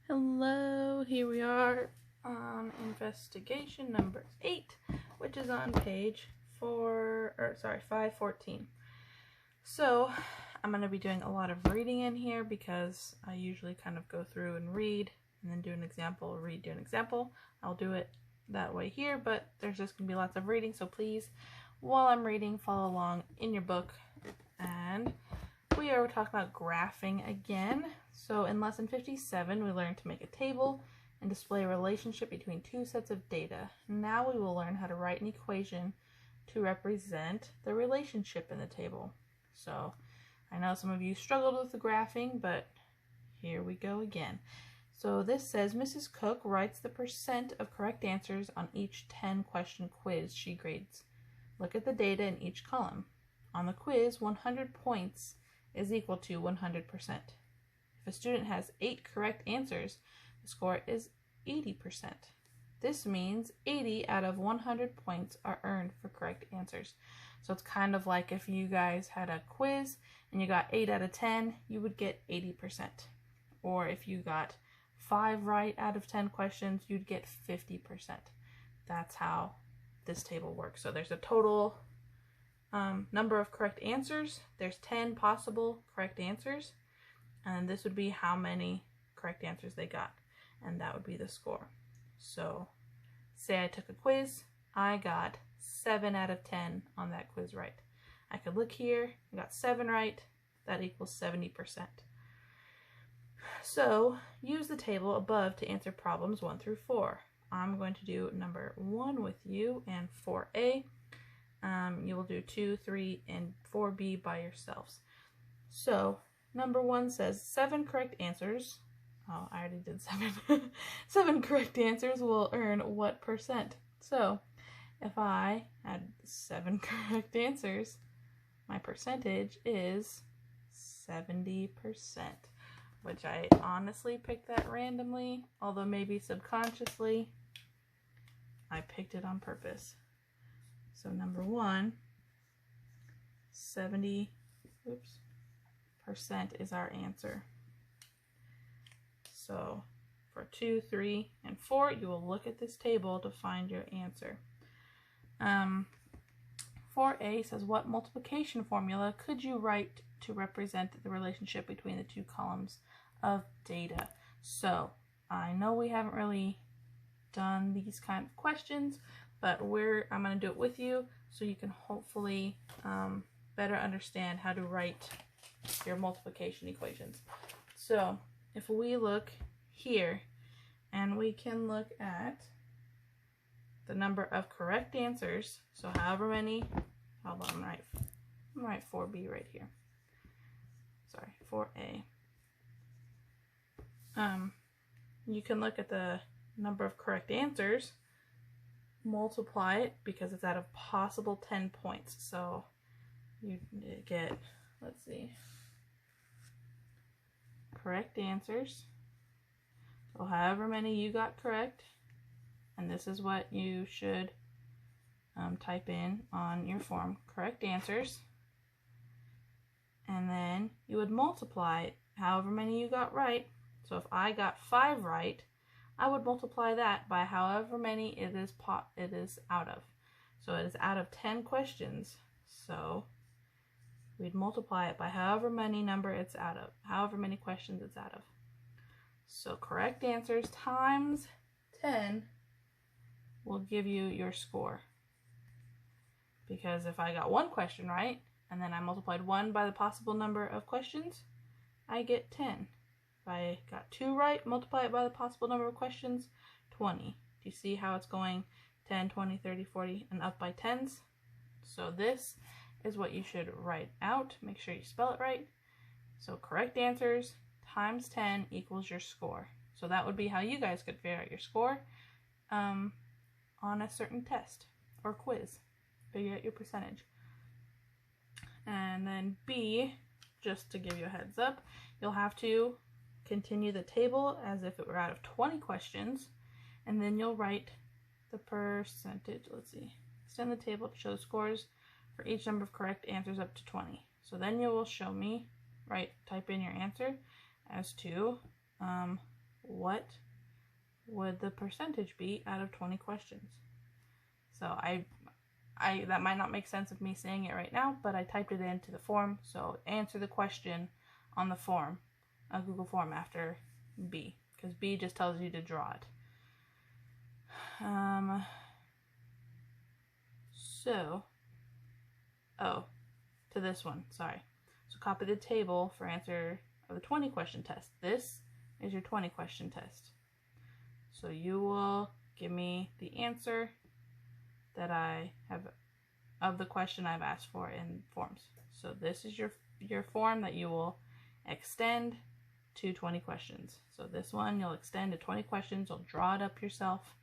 Hello, here we are on investigation number 8, which is on page 514. So I'm going to be doing a lot of reading in here because I usually kind of go through and read and then do an example, read, do an example. I'll do it that way here, but there's just going to be lots of reading, so please, while I'm reading, follow along in your book. And we are talking about graphing again. So in lesson 57, we learned to make a table and display a relationship between two sets of data. Now we will learn how to write an equation to represent the relationship in the table. So I know some of you struggled with the graphing, but here we go again. So this says Mrs. Cook writes the percent of correct answers on each 10-question quiz she grades. Look at the data in each column. On the quiz, 100 points is equal to 100%. If a student has 8 correct answers, the score is 80%. This means 80 out of 100 points are earned for correct answers. So it's kind of like if you guys had a quiz and you got 8 out of 10, you would get 80%. Or if you got 5 right out of 10 questions, you'd get 50%. That's how this table works. So there's a total number of correct answers. There's 10 possible correct answers, and this would be how many correct answers they got, and that would be the score. So say I took a quiz, I got 7 out of 10 on that quiz right. I could look here, I got 7 right, that equals 70%. So use the table above to answer problems 1 through 4. I'm going to do number 1 with you and 4A. You will do 2, 3, and 4B by yourselves. So number 1 says 7 correct answers. Oh, I already did 7. 7 correct answers will earn what percent? So if I had 7 correct answers, my percentage is 70%, which I honestly picked that randomly, although maybe subconsciously I picked it on purpose. So number 1, 70% is our answer. So for 2, 3, and 4, you will look at this table to find your answer. 4A says, what multiplication formula could you write to represent the relationship between the two columns of data? So I know we haven't really done these kind of questions, but I'm going to do it with you so you can hopefully better understand how to write your multiplication equations. So if we look here, and we can look at the number of correct answers, so however many, hold on, I'm going to write 4B right here. Sorry, 4A. You can look at the number of correct answers, multiply it because it's out of possible 10 points. So you get, let's see, correct answers. So however many you got correct, and this is what you should type in on your form, correct answers. And then you would multiply however many you got right. So if I got 5 right, I would multiply that by however many it is out of. So it is out of 10 questions. So we'd multiply it by however many questions it's out of. So correct answers times 10 will give you your score. Because if I got 1 question right, and then I multiplied 1 by the possible number of questions, I get 10. If I got 2 right, multiply it by the possible number of questions, 20. Do you see how it's going 10, 20, 30, 40, and up by 10s? So this is what you should write out. Make sure you spell it right. So correct answers times 10 equals your score. So that would be how you guys could figure out your score on a certain test or quiz. Figure out your percentage. And then B, just to give you a heads up, you'll have to continue the table as if it were out of 20 questions, and then you'll write the percentage. Let's see. Extend the table to show the scores for each number of correct answers up to 20. So then you will show me, type in your answer as to what would the percentage be out of 20 questions? So I that might not make sense of me saying it right now, but I typed it into the form. So answer the question on the form, a Google form after B, because B just tells you to draw it. To this one, sorry. So copy the table for answer of the 20 question test. This is your 20 question test. So you will give me the answer that I have of the question I've asked for in forms. So this is your form that you will extend to 20 questions. So this one you'll extend to 20 questions, you'll draw it up yourself,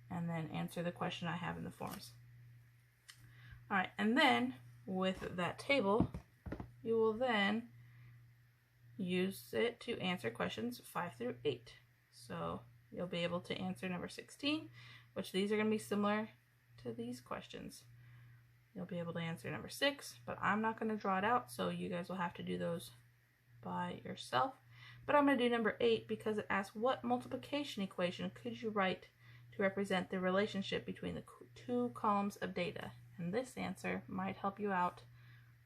and then answer the question I have in the forms. All right, and then with that table, you will then use it to answer questions 5 through 8. So you'll be able to answer number 16, which these are going to be similar to these questions. You'll be able to answer number 6, but I'm not going to draw it out, so you guys will have to do those by yourself. But I'm going to do number 8 because it asks, what multiplication equation could you write to represent the relationship between the two columns of data? And this answer might help you out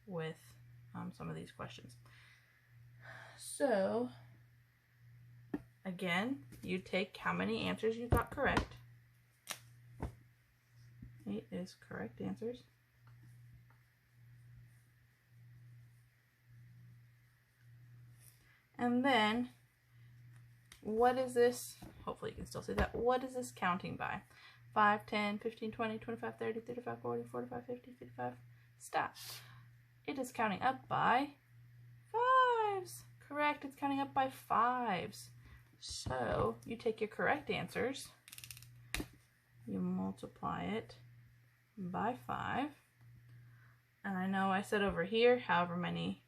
with some of these questions. So again, you take how many answers you got correct. 8 is correct answers. And then, what is this? Hopefully you can still see that. What is this counting by? 5, 10, 15, 20, 25, 30, 35, 40, 45, 50, 55. Stop. It is counting up by 5s. Correct, it's counting up by 5s. So, you take your correct answers, you multiply it by 5. And I know I said over here, however many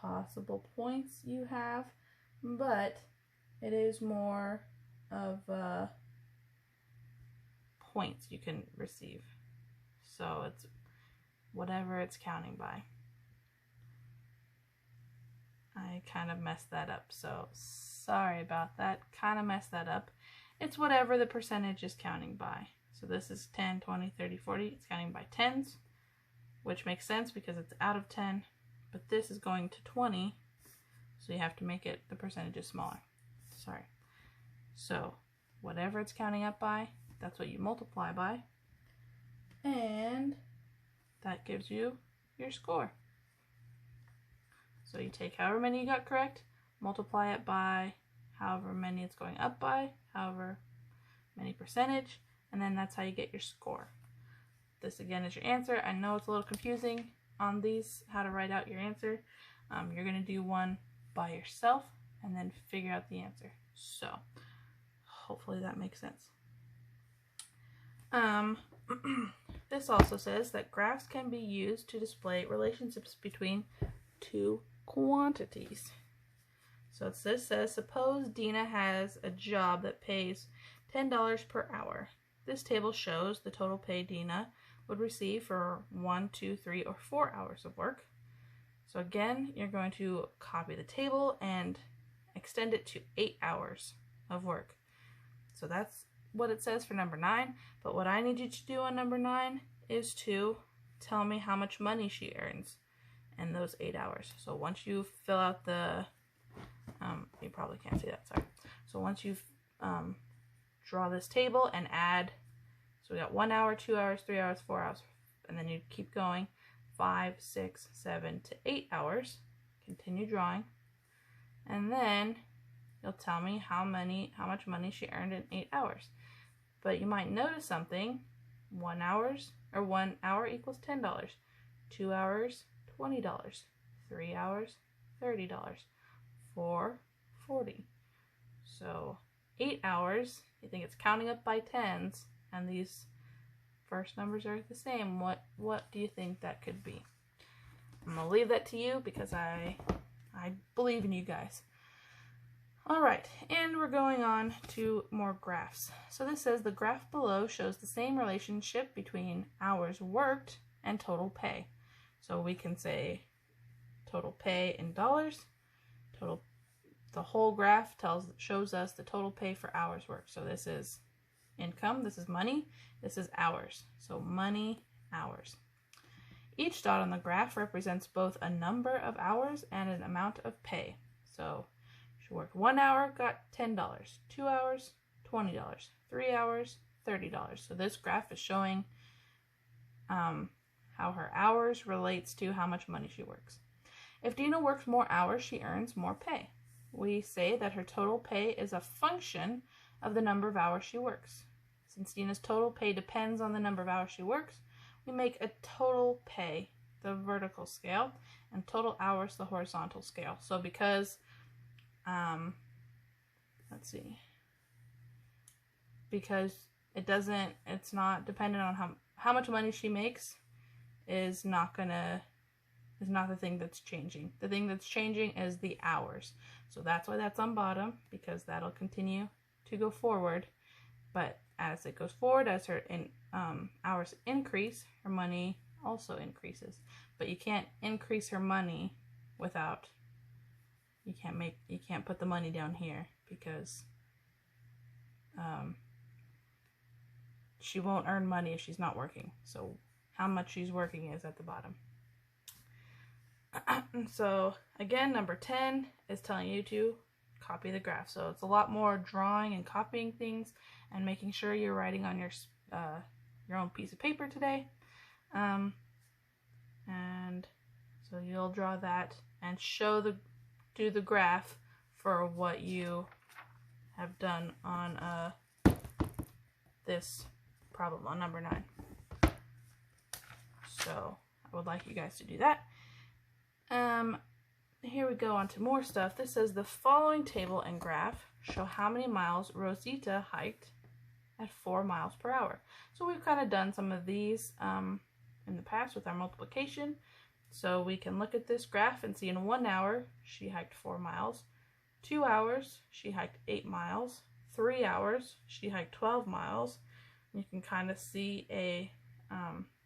possible points you have, but it is more of points you can receive. So it's whatever it's counting by. I kind of messed that up, so sorry about that. Kind of messed that up. It's whatever the percentage is counting by. So this is 10, 20, 30, 40. It's counting by tens, which makes sense because it's out of 10. But this is going to 20, so you have to make it the percentages smaller. Sorry. So whatever it's counting up by, that's what you multiply by. And that gives you your score. So you take however many you got correct, multiply it by however many it's going up by, however many percentage, and then that's how you get your score. This again is your answer. I know it's a little confusing on these, how to write out your answer. You're going to do one by yourself and then figure out the answer. So hopefully that makes sense. This also says that graphs can be used to display relationships between two quantities. So this says, suppose Dina has a job that pays $10 per hour. This table shows the total pay Dina would receive for 1, 2, 3, or 4 hours of work. So again, you're going to copy the table and extend it to 8 hours of work. So that's what it says for number 9. But what I need you to do on number 9 is to tell me how much money she earns in those 8 hours. So once you fill out the, you probably can't see that, sorry. So once you draw this table and add, so we got 1 hour, 2 hours, 3 hours, 4 hours, and then you keep going, 5, 6, 7 to 8 hours. Continue drawing, and then you'll tell me how much money she earned in 8 hours. But you might notice something. 1 hour equals $10. 2 hours, $20. 3 hours, $30. 4, $40. So 8 hours, you think it's counting up by tens, and these first numbers are the same. What do you think that could be? I'm gonna leave that to you because I believe in you guys. All right, and we're going on to more graphs. So this says the graph below shows the same relationship between hours worked and total pay. So we can say total pay in dollars, total the whole graph shows us the total pay for hours worked. So this is income, this is money, this is hours. So money, hours. Each dot on the graph represents both a number of hours and an amount of pay. So she worked 1 hour, got $10, 2 hours, $20, 3 hours, $30. So this graph is showing how her hours relates to how much money she works. If Dina works more hours, she earns more pay. We say that her total pay is a function of the number of hours she works. Since Dina's total pay depends on the number of hours she works, we make a total pay the vertical scale and total hours the horizontal scale. So because, because it's not dependent on how much money she makes is not the thing that's changing. The thing that's changing is the hours. So that's why that's on bottom, because that'll continue to go forward. But as it goes forward, as her hours increase, her money also increases. But you can't increase her money without, you can't put the money down here, because she won't earn money if she's not working. So how much she's working is at the bottom. So again, number 10 is telling you to copy the graph. So it's a lot more drawing and copying things and making sure you're writing on your own piece of paper today. And so you'll draw that and do the graph for what you have done on this problem on number 9. So I would like you guys to do that. Here we go on to more stuff. This says the following table and graph show how many miles Rosita hiked at 4 miles per hour. So we've kind of done some of these in the past with our multiplication. So we can look at this graph and see in 1 hour she hiked 4 miles. 2 hours she hiked 8 miles. 3 hours she hiked 12 miles. You can kind of see a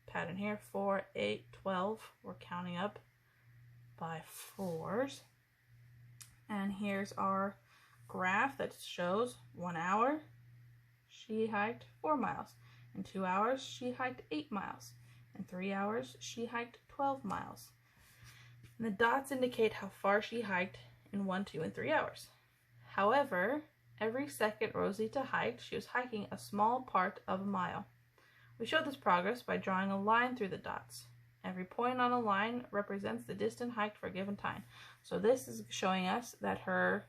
pattern here. 4, 8, 12. We're counting up by 4s. And here's our graph that shows 1 hour she hiked 4 miles. In 2 hours she hiked 8 miles. In 3 hours she hiked 12 miles. And the dots indicate how far she hiked in 1, 2, and 3 hours. However, every second Rosita hiked, she was hiking a small part of a mile. We show this progress by drawing a line through the dots. Every point on a line represents the distance hiked for a given time. So this is showing us that her,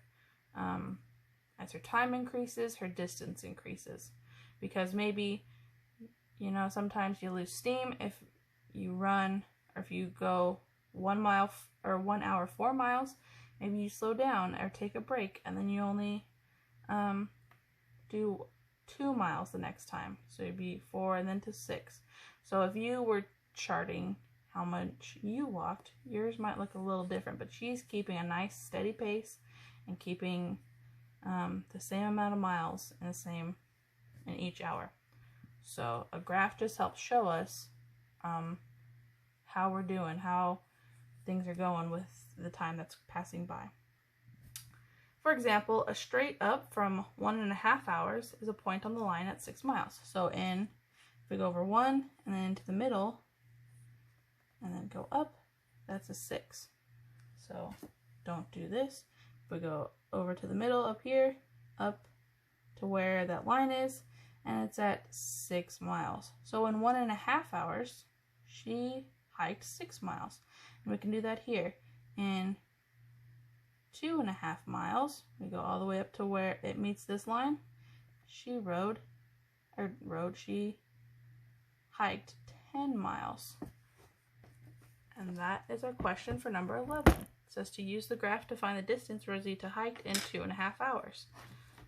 as her time increases, her distance increases. Because maybe, you know, sometimes you lose steam if you run, or if you go 1 mile or 1 hour 4 miles, maybe you slow down or take a break, and then you only do 2 miles the next time. So it'd be 4 and then to 6. So if you were charting how much you walked, yours might look a little different, but she's keeping a nice steady pace and keeping the same amount of miles in each hour. So a graph just helps show us how we're doing, how things are going with the time that's passing by. For example, a straight up from 1.5 hours is a point on the line at 6 miles. So if we go over 1 and then into the middle and then go up, that's a 6. So don't do this. If we go over to the middle up here, up to where that line is, and it's at 6 miles. So in 1.5 hours, she hiked 6 miles. And we can do that here. In 2.5 miles, we go all the way up to where it meets this line. She hiked 10 miles. And that is our question for number 11. It says to use the graph to find the distance Rosita hiked in 2.5 hours.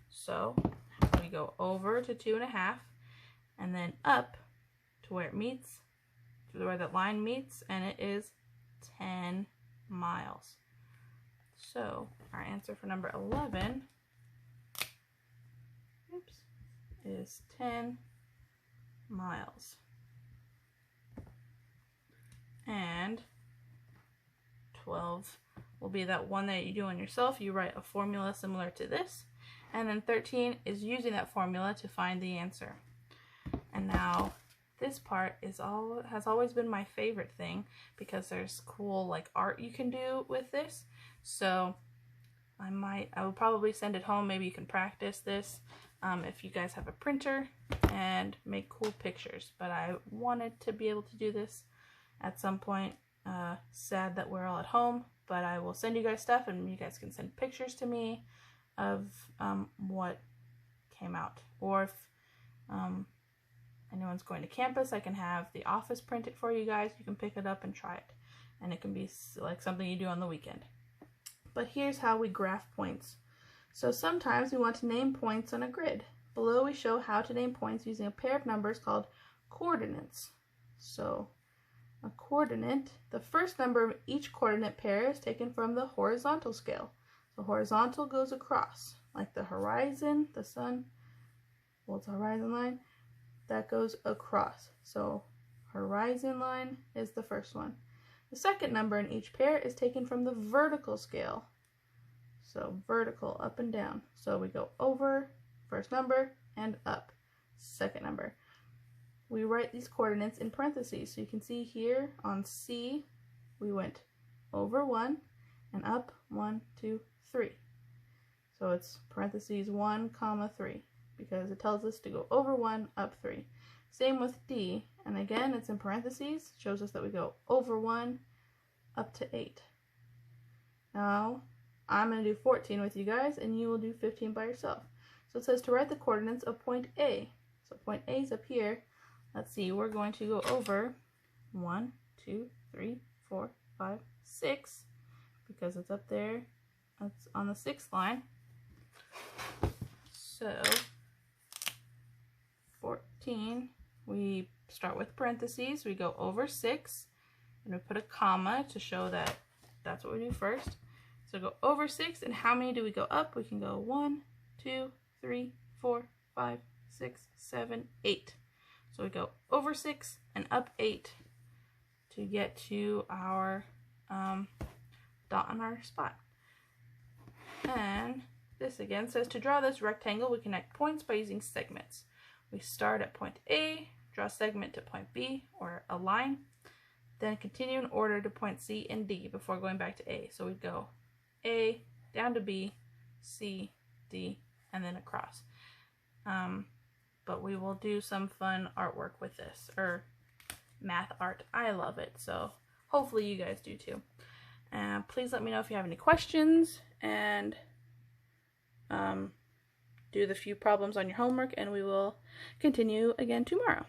So we go over to 2.5 and then up to where it meets, to where that line meets, and it is 10 miles. So our answer for number 11 is 10 miles. And 12 will be that one that you do on yourself. You write a formula similar to this. And then 13 is using that formula to find the answer. And now this part has always been my favorite thing because there's cool like art you can do with this. So I will probably send it home. Maybe you can practice this if you guys have a printer and make cool pictures. But I wanted to be able to do this at some point. Sad that we're all at home, but I will send you guys stuff and you guys can send pictures to me of what came out. Or if anyone's going to campus, I can have the office print it for you guys. You can pick it up and try it. And it can be like something you do on the weekend. But here's how we graph points. So sometimes we want to name points on a grid. Below we show how to name points using a pair of numbers called coordinates. So a coordinate, the first number of each coordinate pair is taken from the horizontal scale. The horizontal goes across, like the horizon, the sun, well, it's a horizon line, that goes across. So horizon line is the first one. The second number in each pair is taken from the vertical scale. So vertical, up and down. So we go over, first number, and up, second number. We write these coordinates in parentheses. So you can see here on C, we went over 1 and up 1, 2, 3. So it's parentheses 1, 3 because it tells us to go over 1, up 3. Same with D, and again it's in parentheses, shows us that we go over 1, up to 8. Now I'm going to do 14 with you guys and you will do 15 by yourself. So it says to write the coordinates of point A. So point A is up here. Let's see, we're going to go over 1, 2, 3, 4, 5, 6 because it's up there. It's on the 6th line. So 14, we start with parentheses, we go over 6, and we put a comma to show that that's what we do first. So go over 6, and how many do we go up? We can go 1, 2, 3, 4, 5, 6, 7, 8. So we go over 6 and up 8 to get to our dot on our spot. And this again says to draw this rectangle, we connect points by using segments. We start at point A, draw a segment to point B, or a line, then continue in order to point C and D before going back to A. So we'd go A, down to B, C, D, and then across. But we will do some fun artwork with this, or math art. I love it, so hopefully you guys do too. Please let me know if you have any questions, and do the few problems on your homework, and we will continue again tomorrow.